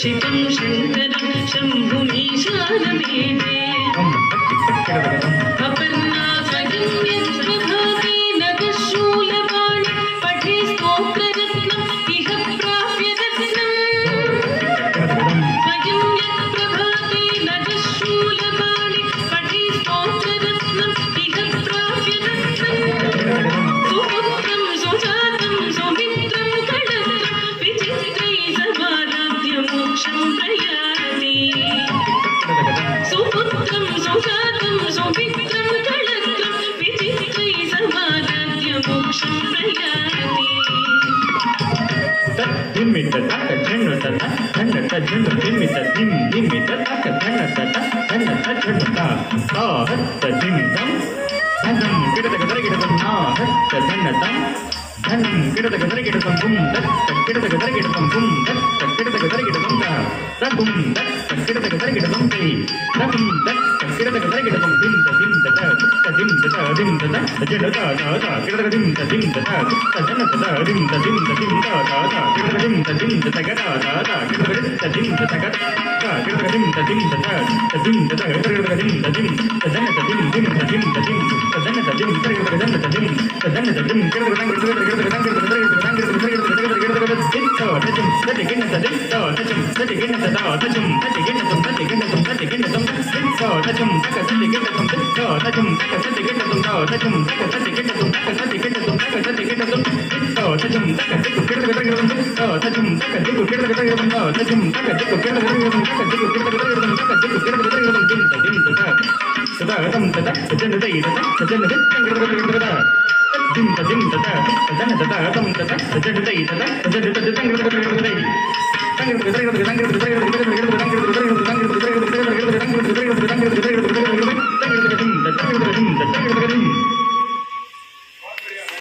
शिवं शङ्करं शम्भुमीशानमेते अपर्णा स्वयं यत्प्रभाते नगशूलपाणि पठे स्तोत्ररत्नम् इह प्राप्य रत्नम् स्वयं यत्प्रभाते नगशूलपाणि पठे स्तोत्ररत्नम् इह प्राप्य रत्नम् सुपुत्रं सुजातं सुमित्रं खडत्रं विचित्रैः समाराध्य मोक्षं प्रयाति सुपुत्रं सुजातं सुमित्रं खडत्रं विचित्रैः समाराध्य मोक्षं प्रयाति धिम्मित तक झण्ड तथा झण्ड झण्ड धिम्मित धिम धिम्मित तक झण्ड तथा झण्ड झण्ड ता हत्त धिम धम धनम किडतक दरगिडतम ना हत्त धन्नतम धनम किडतक दरगिडतम बुम दत्त किडतक दरगिडतम बुम दत्त किडतक दरगिडतम दा रबुम दत्त किडतक दरगिडतम ते रबुम दत्त किडतक दरगिडतम धिम धिम तथा धिम तथा धिम तथा झण्ड ता ता किडतक धिम धिम तथा झण्ड तथा धिम धिम धिम ता ता किडतक धिम तथा गदा ता किडतक धिम तथा गदा किडतक धिम तथा धिम तथा किडतक धिम धिम झण्ड धिम धिम धिम धिम झण्ड धिम किडतक झण्ड धिम झण्ड धिम किडतक